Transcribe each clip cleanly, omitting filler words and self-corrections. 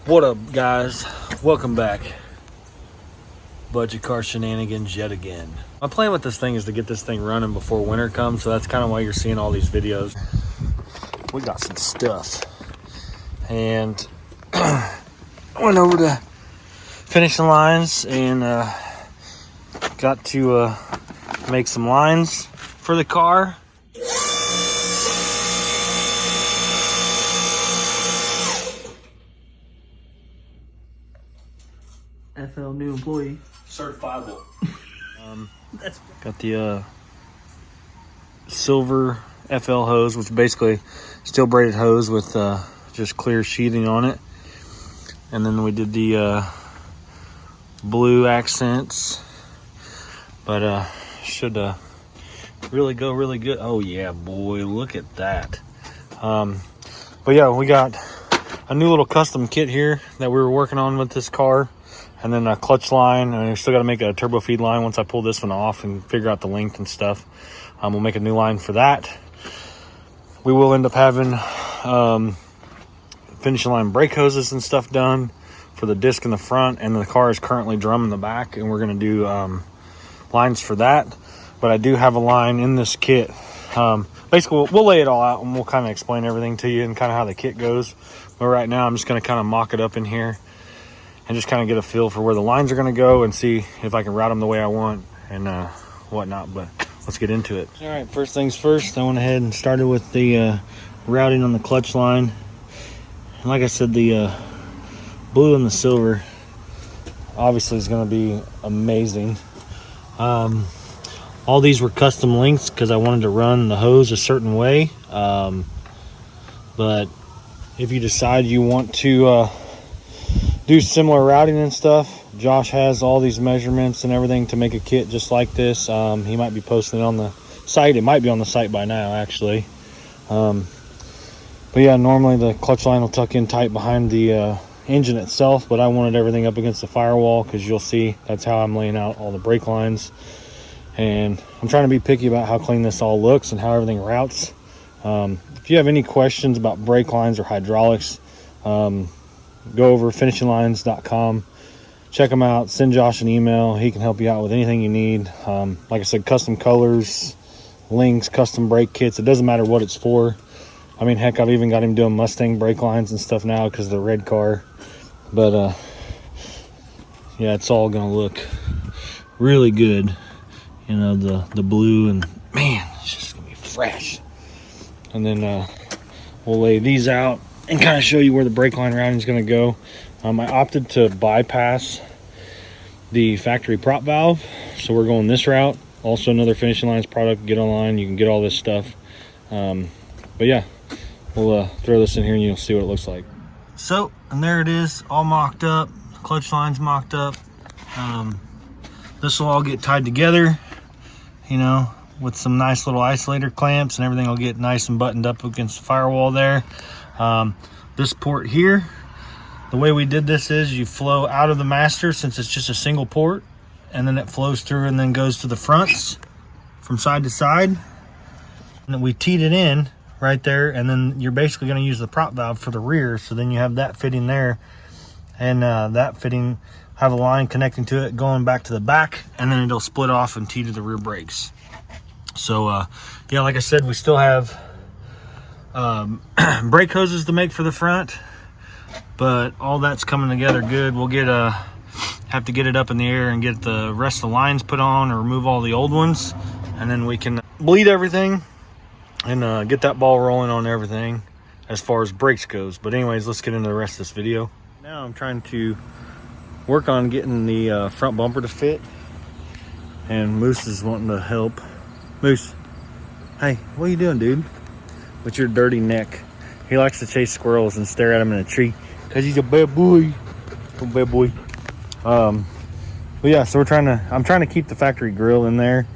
What up, guys? Welcome back. Budget car shenanigans yet again. My plan with this thing is to get this thing running before winter comes, so that's kind of why you're seeing all these videos. We got some stuff. And went over to finishing lines and got to make some lines for the car. FL new employee. Certifiable. Got the silver FL hose, which basically steel braided hose with just clear sheathing on it. And then we did the blue accents. But should really go really good. Oh yeah, boy, look at that. But yeah, we got a new little custom kit here that we were working on with this car. And then a clutch line, and I still got to make a turbo feed line once I pull this one off and figure out the length and stuff. We'll make a new line for that. We will end up having finishing line brake hoses and stuff done for the disc in the front, and the car is currently drum in the back, and we're going to do lines for that. But I do have a line in this kit. Basically, we'll lay it all out, and we'll kind of explain everything to you and kind of how the kit goes. But right now, I'm just going to kind of mock it up in here and just kind of get a feel for where the lines are going to go and see if I can route them the way I want and whatnot. But let's get into it. All right, first things first, I went ahead and started with the routing on the clutch line. And like I said, the blue and the silver obviously is going to be amazing. All these were custom lengths because I wanted to run the hose a certain way. But if you decide you want to do similar routing and stuff, Josh has all these measurements and everything to make a kit just like this. He might be posting it on the site. It might be on the site by now, actually. But yeah, normally the clutch line will tuck in tight behind the engine itself, but I wanted everything up against the firewall because you'll see that's how I'm laying out all the brake lines. And I'm trying to be picky about how clean this all looks and how everything routes. If you have any questions about brake lines or hydraulics, go over finishinglines.com, check them out, send Josh an email. He can help you out with anything you need. Like I said, custom colors, links, custom brake kits. It doesn't matter what it's for. I mean, heck, I've even got him doing Mustang brake lines and stuff now because of the red car. But yeah, it's all gonna look really good. You know, the blue, and man, it's just gonna be fresh. And then we'll lay these out and kind of show you where the brake line routing is going to go. I opted to bypass the factory prop valve, so we're going this route. Also another Finishing Lines product. Get online, you can get all this stuff. But yeah, we'll throw this in here and you'll see what it looks like. So, and there it is, all mocked up. Clutch line's mocked up. This will all get tied together, you know, with some nice little isolator clamps, and everything will get nice and buttoned up against the firewall there. This port here, the way we did this is you flow out of the master, since it's just a single port, and then it flows through and then goes to the fronts from side to side. And then we teed it in right there, and then you're basically going to use the prop valve for the rear, so then you have that fitting there, and that fitting have a line connecting to it going back to the back, and then it'll split off and tee to the rear brakes. So yeah, like I said, we still have brake hoses to make for the front, but all that's coming together good. We'll get have to get it up in the air and get the rest of the lines put on, or remove all the old ones, and then we can bleed everything and get that ball rolling on everything as far as brakes goes. But anyways, let's get into the rest of this video. Now I'm trying to work on getting the front bumper to fit, and Moose is wanting to help. Moose, hey, what are you doing, dude, with your dirty neck? He likes to chase squirrels and stare at them in a tree because he's a bad boy. Oh, bad boy. But yeah, so I'm trying to keep the factory grill in there.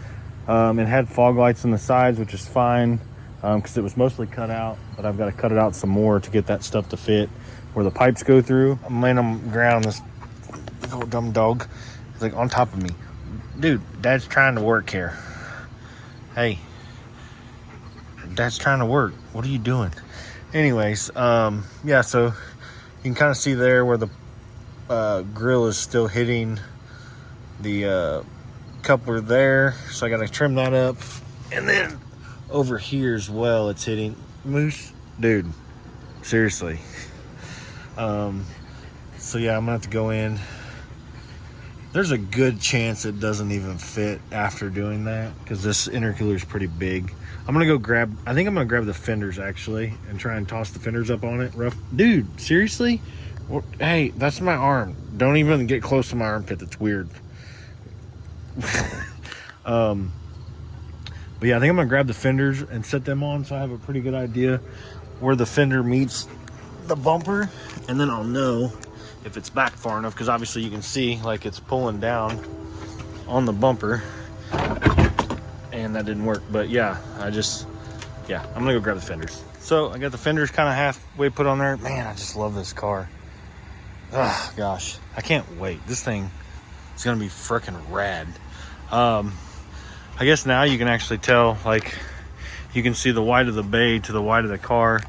It had fog lights on the sides, which is fine because it was mostly cut out, but I've got to cut it out some more to get that stuff to fit where the pipes go through. I'm laying on the ground. This big old dumb dog is like on top of me. Dude, Dad's trying to work here. Hey, Dad's trying to work. What are you doing? Anyways, yeah, so can kind of see there where the grill is still hitting the coupler there, so I gotta trim that up. And then over here as well, it's hitting Moose, dude, seriously. So yeah, I'm gonna have to go in. There's a good chance it doesn't even fit after doing that, because this intercooler is pretty big. I'm gonna go grab, I think I'm gonna grab the fenders actually and try and toss the fenders up on it rough. Dude, seriously? Hey, that's my arm. Don't even get close to my armpit. That's weird. But yeah, I think I'm gonna grab the fenders and set them on so I have a pretty good idea where the fender meets the bumper, and then I'll know if it's back far enough, because obviously you can see like it's pulling down on the bumper, and that didn't work. But yeah, I'm gonna go grab the fenders. So I got the fenders kind of halfway put on there. Man, I just love this car. Oh gosh, I can't wait. This thing is gonna be freaking rad. I guess now you can actually tell, like, you can see the white of the bay to the white of the car.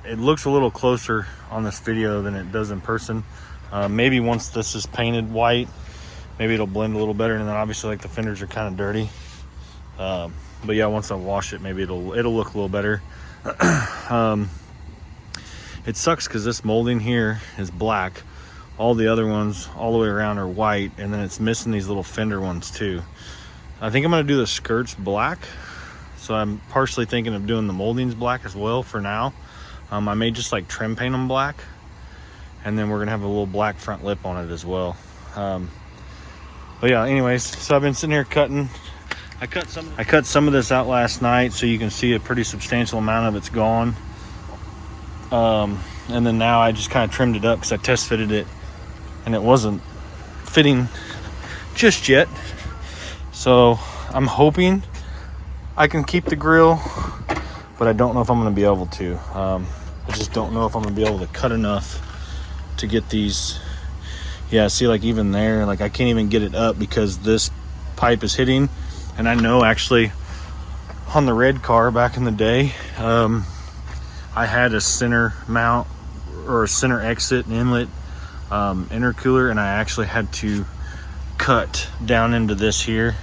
It looks a little closer on this video than it does in person. Maybe once this is painted white, maybe it'll blend a little better. And then obviously, like, the fenders are kind of dirty. But yeah, once I wash it, maybe it'll look a little better. It sucks because this molding here is black. All the other ones all the way around are white, and then it's missing these little fender ones too. I think I'm gonna do the skirts black, so I'm partially thinking of doing the moldings black as well for now. I may just like trim paint them black, and then we're gonna have a little black front lip on it as well. But yeah, anyways, so I've been sitting here cutting. I cut some of this out last night, so you can see a pretty substantial amount of it's gone. And then now I just kind of trimmed it up because I test fitted it and it wasn't fitting just yet. So I'm hoping I can keep the grill, but I don't know if I'm going to be able to. I just don't know if I'm going to be able to cut enough to get these. Yeah, see, like even there, like I can't even get it up because this pipe is hitting. And I know actually on the red car back in the day, I had a center mount or a center exit and inlet intercooler, and I actually had to cut down into this here,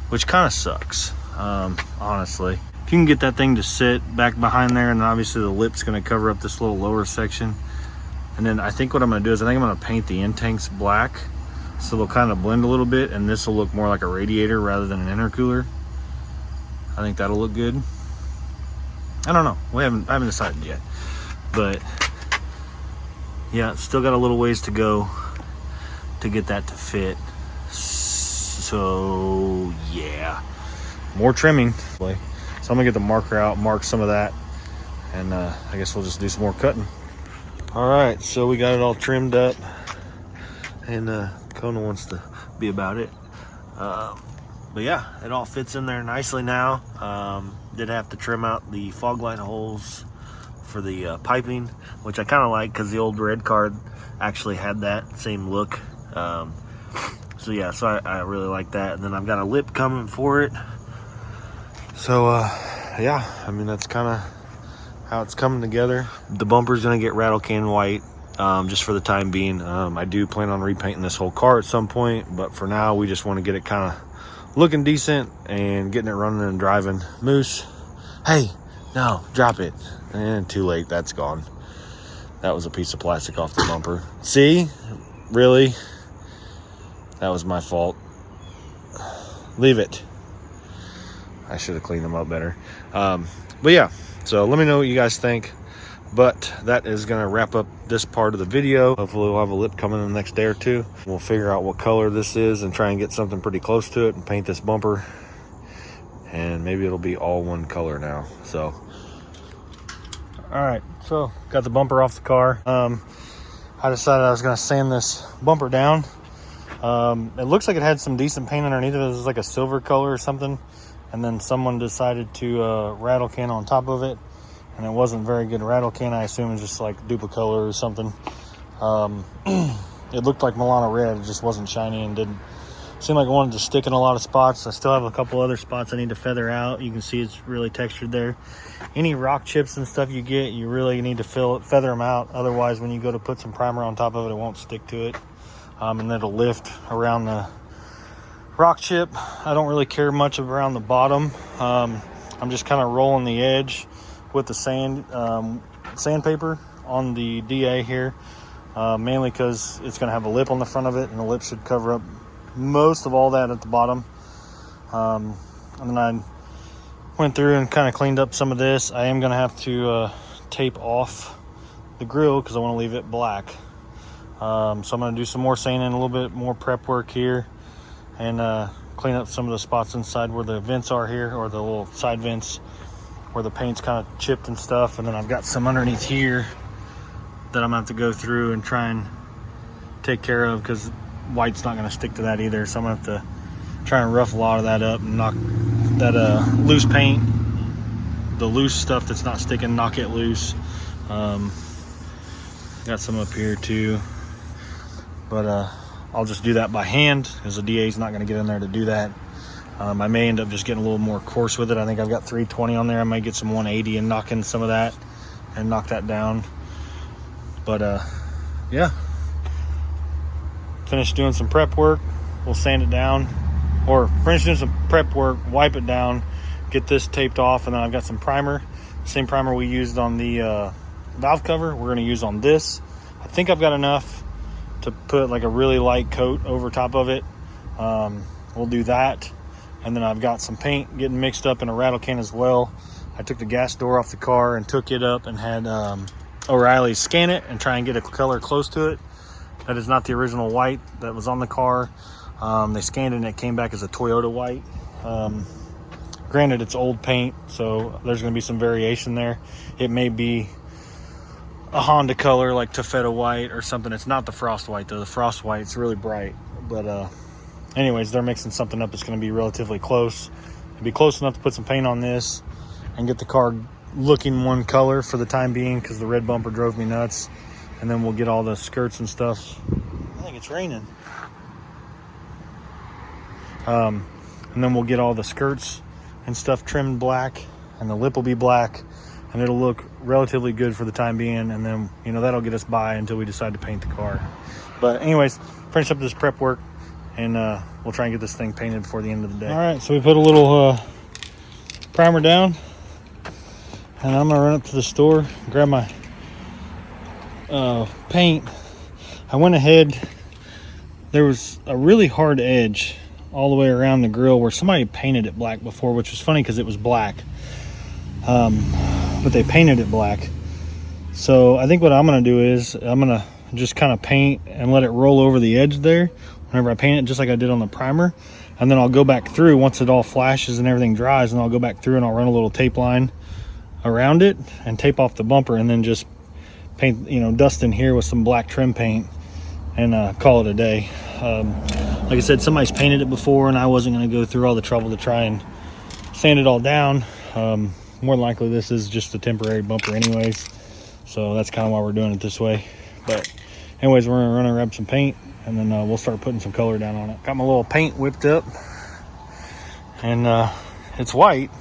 which kind of sucks, honestly. If you can get that thing to sit back behind there, and obviously the lip's going to cover up this little lower section. And then I think what I'm going to do is I think I'm going to paint the intakes black so they'll kind of blend a little bit, and this will look more like a radiator rather than an intercooler. I think that'll look good. I don't know. I haven't decided yet, but yeah, still got a little ways to go to get that to fit. So yeah, more trimming. So I'm gonna get the marker out, mark some of that, and I guess we'll just do some more cutting. All right, so we got it all trimmed up, and Kona wants to be about it. But yeah, it all fits in there nicely now. Did have to trim out the fog light holes for the piping, which I kind of like because the old red card actually had that same look. So yeah, so I really like that. And then I've got a lip coming for it. So yeah, I mean, that's kind of how it's coming together. The bumper's gonna get rattle can white, just for the time being. I do plan on repainting this whole car at some point, but for now we just want to get it kind of looking decent and getting it running and driving. Moose, hey, no, drop it. And too late, that's gone. That was a piece of plastic off the bumper. See, really, that was my fault. Leave it. I should have cleaned them up better. But yeah, so let me know what you guys think. But that is gonna wrap up this part of the video. Hopefully we'll have a lip coming in the next day or two. We'll figure out what color this is and try and get something pretty close to it and paint this bumper. And maybe it'll be all one color now. So, all right, so got the bumper off the car. I decided I was gonna sand this bumper down. It looks like it had some decent paint underneath it. It was like a silver color or something. And then someone decided to rattle can on top of it. And it wasn't very good rattle can. I assume it was just like Duplicolor or something. It looked like Milano red. It just wasn't shiny and didn't seemed like I wanted to stick in a lot of spots. I still have a couple other spots I need to feather out. You can see it's really textured there. Any rock chips and stuff you get, you really need to feather them out. Otherwise, when you go to put some primer on top of it, it won't stick to it. And it'll lift around the rock chip. I don't really care much around the bottom. I'm just kind of rolling the edge with the sandpaper on the DA here, mainly because it's going to have a lip on the front of it, and the lip should cover up most of all that at the bottom. And then I went through and kind of cleaned up some of this. I am going to have to tape off the grill because I want to leave it black. So I'm going to do some more sanding, a little bit more prep work here, and clean up some of the spots inside where the vents are here, or the little side vents where the paint's kind of chipped and stuff. And then I've got some underneath here that I'm gonna have to go through and try and take care of, because white's not gonna stick to that either. So I'm gonna have to try and rough a lot of that up and knock that loose paint, the loose stuff that's not sticking, knock it loose. Got some up here too, but I'll just do that by hand, because the DA is not going to get in there to do that. I may end up just getting a little more coarse with it. I think I've got 320 on there. I might get some 180 and knock in some of that and knock that down. But yeah, finish doing some prep work. We'll sand it down, or finish doing some prep work, wipe it down, get this taped off, and then I've got some primer. Same primer we used on the valve cover, we're going to use on this. I think I've got enough to put like a really light coat over top of it. We'll do that. And then I've got some paint getting mixed up in a rattle can as well. I took the gas door off the car and took it up and had O'Reilly scan it and try and get a color close to it. That is not the original white that was on the car. They scanned it and it came back as a Toyota white. Granted, it's old paint, so there's going to be some variation there. It may be a Honda color like taffeta white or something. It's not the frost white though. The frost white's really bright. But anyways, they're mixing something up that's going to be relatively close. It'd be close enough to put some paint on this and get the car looking one color for the time being, because the red bumper drove me nuts. And then we'll get all the skirts and stuff. I think it's raining. And then we'll get all the skirts and stuff trimmed black, and the lip will be black, and it'll look relatively good for the time being. And then, you know, that'll get us by until we decide to paint the car. But anyways, finish up this prep work, and we'll try and get this thing painted before the end of the day. All right, so we put a little primer down, and I'm gonna run up to the store, grab my paint. I went ahead, there was a really hard edge all the way around the grill where somebody painted it black before, which was funny because it was black. But they painted it black. So I think what I'm going to do is I'm going to just kind of paint and let it roll over the edge there whenever I paint it, just like I did on the primer. And then I'll go back through once it all flashes and everything dries, and I'll go back through and I'll run a little tape line around it and tape off the bumper, and then just paint, you know, dust in here with some black trim paint, and call it a day. Like I said, somebody's painted it before, and I wasn't going to go through all the trouble to try and sand it all down. More than likely this is just a temporary bumper anyways, so that's kind of why we're doing it this way. But anyways, we're gonna run and grab some paint, and then we'll start putting some color down on it. Got my little paint whipped up, and it's white,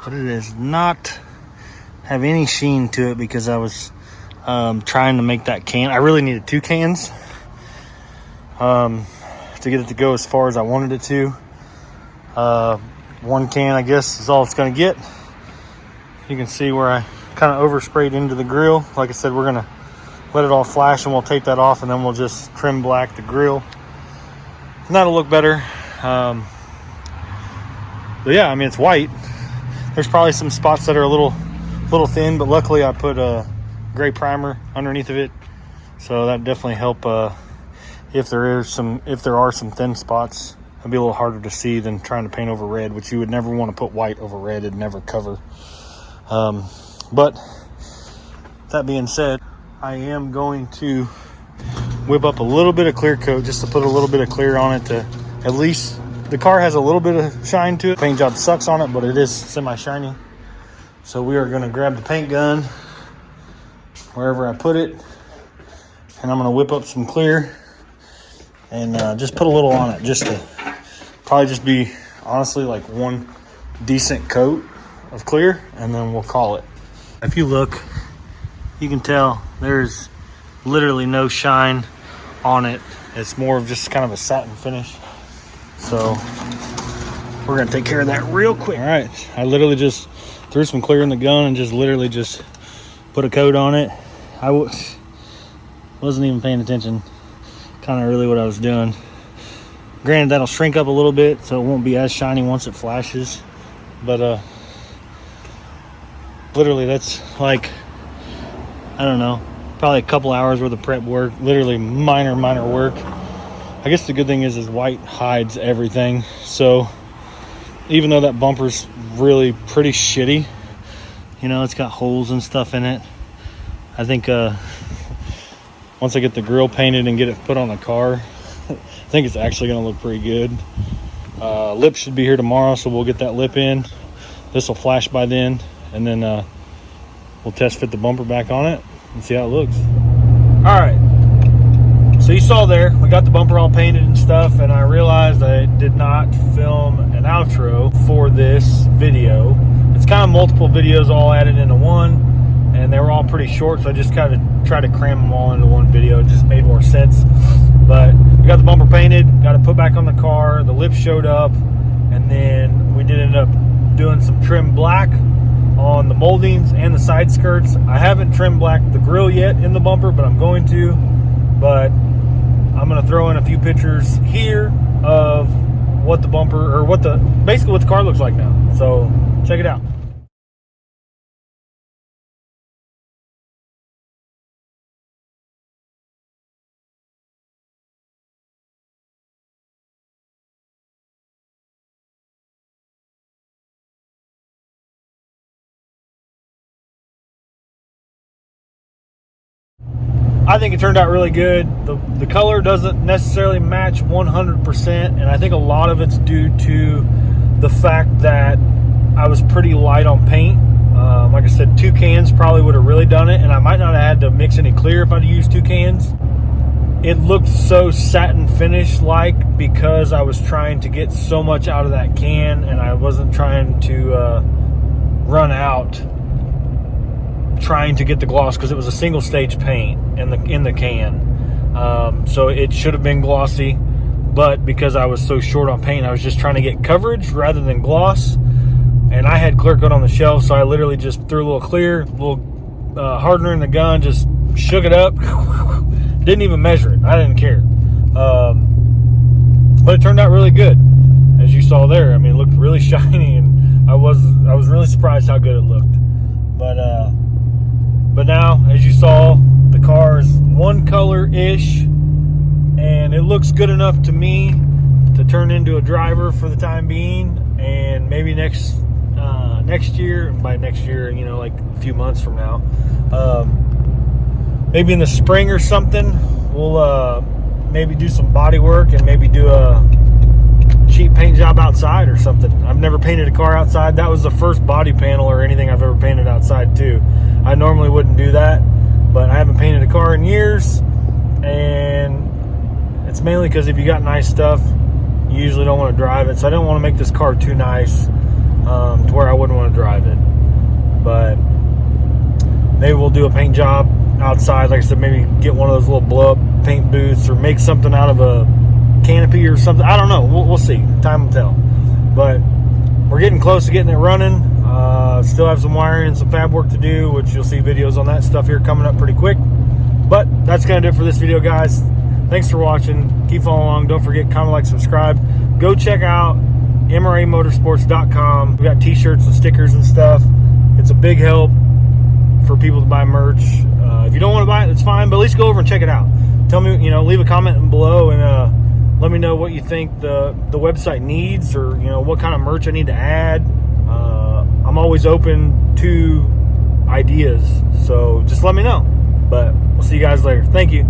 but it does not have any sheen to it, because I was trying to make that can. I really needed 2 cans to get it to go as far as I wanted it to. 1 can, I guess, is all it's going to get. You can see where I kind of oversprayed into the grill. Like I said, we're going to let it all flash, and we'll tape that off, and then we'll just trim black the grill, and that'll look better. But yeah, I mean, it's white. There's probably some spots that are a little thin, but luckily I put a gray primer underneath of it, so that definitely help. If there are some thin spots, it'd be a little harder to see than trying to paint over red, which you would never want to put white over red. It'd never cover. But that being said, I am going to whip up a little bit of clear coat just to put a little bit of clear on it, to at least the car has a little bit of shine to it. Paint job sucks on it, but it is semi-shiny. So we are going to grab the paint gun wherever I put it, and I'm going to whip up some clear and just put a little on it, just to probably just be honestly like one decent coat of clear, and then we'll call it. If you look, you can tell there's literally no shine on it. It's more of just kind of a satin finish. So we're gonna take care of that real quick. All right, I literally just threw some clear in the gun and just literally just put a coat on it. I wasn't even paying attention, kind of really what I was doing. Granted, that'll shrink up a little bit, so it won't be as shiny once it flashes. But literally, that's like, I don't know, probably a couple hours worth of prep work. Literally minor work. I guess the good thing is white hides everything. So even though that bumper's really pretty shitty, you know, it's got holes and stuff in it. I think once I get the grill painted and get it put on the car, I think it's actually going to look pretty good. Lip should be here tomorrow, so we'll get that lip in. This will flash by then, and then we'll test fit the bumper back on it and see how it looks. All right, so you saw there, we got the bumper all painted and stuff, and I realized I did not film an outro for this video. It's kind of multiple videos all added into one, and they were all pretty short, so I just kind of tried to cram them all into one video. It just made more sense. But we got the bumper painted, got it put back on the car, the lips showed up, and then we did end up doing some trim black on the moldings and the side skirts. I haven't trimmed black the grill yet in the bumper, but I'm going to. But I'm going to throw in a few pictures here of what the bumper, or basically what the car looks like now. So check it out. I think it turned out really good. The color doesn't necessarily match 100%, and I think a lot of it's due to the fact that I was pretty light on paint. Like I said, 2 cans probably would have really done it, and I might not have had to mix any clear if I'd used 2 cans. It looked so satin finish like because I was trying to get so much out of that can, and I wasn't trying to run out trying to get the gloss, because it was a single stage paint in the can. So it should have been glossy, but because I was so short on paint, I was just trying to get coverage rather than gloss. And I had clear coat on the shelf, so I literally just threw a little clear, a little hardener in the gun, just shook it up. Didn't even measure it. I didn't care. But it turned out really good, as you saw there. I mean, it looked really shiny, and I was really surprised how good it looked. But now, as you saw, the car is one color-ish, and it looks good enough to me to turn into a driver for the time being. And maybe next year, and by next year, you know, like a few months from now, maybe in the spring or something, we'll maybe do some body work and maybe do a cheap paint job outside or something. I've never painted a car outside. That was the first body panel or anything I've ever painted outside too. I normally wouldn't do that, but I haven't painted a car in years, and it's mainly because if you got nice stuff, you usually don't want to drive it. So I don't want to make this car too nice to where I wouldn't want to drive it. But maybe we'll do a paint job outside. Like I said, maybe get one of those little blow up paint booths, or make something out of a canopy or something. I don't know. We'll see. Time will tell. But we're getting close to getting it running. Still have some wiring and some fab work to do, which you'll see videos on that stuff here coming up pretty quick. But that's going to do it for this video, guys. Thanks for watching. Keep following along. Don't forget, comment, like, subscribe. Go check out mramotorsports.com. We got t-shirts and stickers and stuff. It's a big help for people to buy merch. If you don't want to buy it, it's fine, but at least go over and check it out. Tell me, you know, leave a comment below, and let me know what you think the website needs, or, you know, what kind of merch I need to add. I'm always open to ideas, so just let me know. But we'll see you guys later. Thank you.